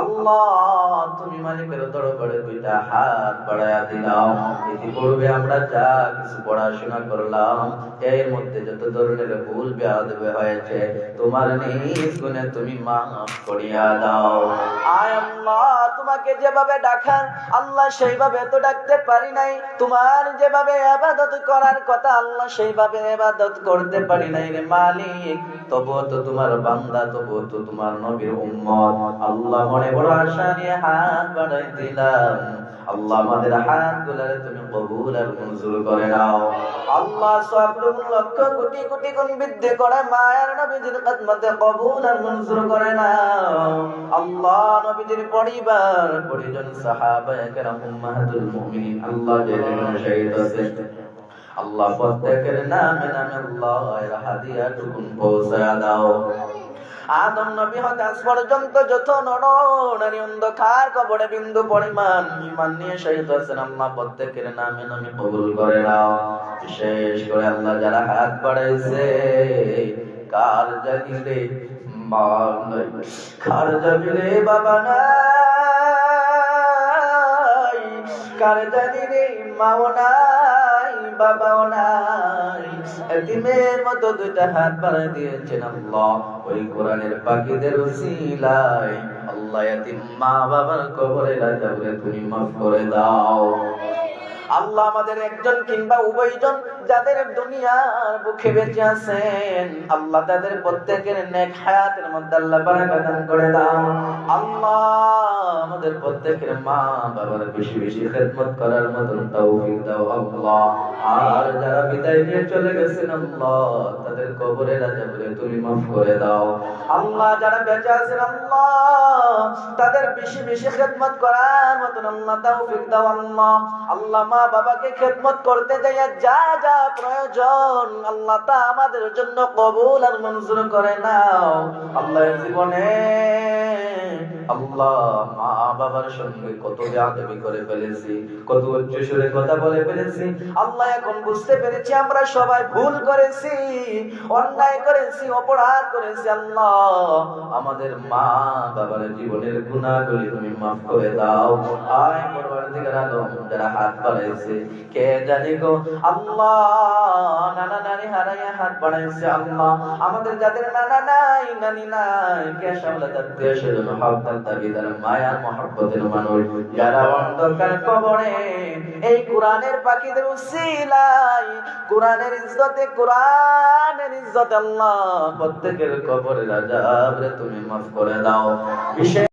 আল্লাহ তুমি মালিকের দরবারে দুইটা হাত বাড়ায়া দিলাম। ইতিপূর্বে আমরা যা কিছু পড়াশোনা করলাম এর মধ্যে যত ধরনের ভুল বেয়াদবি হয়েছে তোমার নিজ গুণে তুমি মাফ করিয়া দাও। আয় আল্লাহ তোমাকে যেভাবে ডাকার আল্লাহ সেইভাবে তো ডাকতে পারি নাই, তোমার যেভাবে ইবাদত করার কথা আল্লাহ সেইভাবে ইবাদত করতে পারি নাই রে মালিক। তবুও তো তোমার বান্দা, তবুও তো তোমার নবীর উম্মত। আল্লাহ মনে বড় আশা নিয়ে হাত বাড়াই দিলাম। আল্লাহ আমাদের হাতগুলোরে তুমি কবুল আর মঞ্জুর করে নাও। আল্লাহ সবগুলো লক্ষ কোটি কোটি গুণ বৃদ্ধি করে মায়ের নবীজির খিদমতে কবুল আর মঞ্জুর করে নাও। আল্লাহ নবীজির পরিবার পরিজন সাহাবায়ে কেরাম উম্মাহাতুল মুমিনিন আল্লাহ যারা শহীদ হয়েছে আল্লাহ প্রত্যেকের নামে নামে আল্লাহ এর হাদিয়াটুকু পৌঁছায়া দাও। আদম নবী হতে আজ পর্যন্ত যত নরনারী অন্ধকার কবরে বিন্দু পরিমাণ ঈমান নিয়ে শহীদ হয়েছেন আল্লাহ প্রত্যেকের নামে নামে কবুল করে নাও। বিশেষ করে আল্লাহ যারা হাত বাড়াইছে কার জানি রে মা নাই, কার জানি রে বাবা নাই, কার জানি রে মাও নাই, বাবাও নাই, এতিমের মতো দুইটা হাত বাড়াই দিয়েছেন আল্লাহ ওই কোরআনের পাখিদের উসিলায় আল্লাহ এতিম মা বাবার কবরের আযাবরে তুমি মাফ করে দাও। আল্লাহ আমাদের একজন কিংবা উভয়জন যাদের দুনিয়ার বুকে বেঁচে আছেন আল্লাহ তাদের প্রত্যেকের নেক হায়াতের মধ্যে আল্লাহ বারাকা দান করে দাও। আল্লাহ আমাদের প্রত্যেকের মা বাবার বেশি বেশি খেদমত করার মতন তৌফিক দাও আল্লাহ। আর যারা বিদায় নিয়ে চলে গেছেন আল্লাহ তাদের কবরের আযাবরে তুমি মাফ করে দাও। আল্লাহ যারা বেঁচে আছেন আল্লাহ তাদের বেশি বেশি খেদমত করার মতন আল্লাহ তৌফিক দাও আল্লাহ। আল্লাহ মা বাবাকে খেদমত করতে যাইয়া যা যা প্রয়োজন আল্লাহ তা আমাদের জন্য কবুল আর মঞ্জুর করে নাও। আল্লাহ জীবনে আল্লাহ মা বাবার সঙ্গে কত বেয়াদবি করে ফেলেছি, কত উচ্চ সুরে কথা বলে ফেলেছি আল্লাহ এখন বুঝতে পেরেছি আমরা সবাই ভুল করেছি, অন্যায় করেছি, অপরাধ করেছি আল্লাহ আমাদের মা বাবার জীবনের গুনাহগুলি তুমি মাফ করে দাও। আয় পরওয়ারদিগার আলম যারা হাত বাড়াইছে কে জানি গো আল্লাহ নানা নানি হারাইয়া হাত বাড়াইছে আল্লাহ আমাদের যাদের নানা নাই নানি নাই কে সামলাতে দেশের মহব্বত দাবিদার মায়ার মহব্বতের মানুষ যারা অন্ধকার কবরে এই কোরআনের পাখিদের উসিলায় কোরআনের ইজ্জতে আল্লাহ প্রত্যেকের কবরের আযাব তুমি মাফ করে দাও। বিশেষ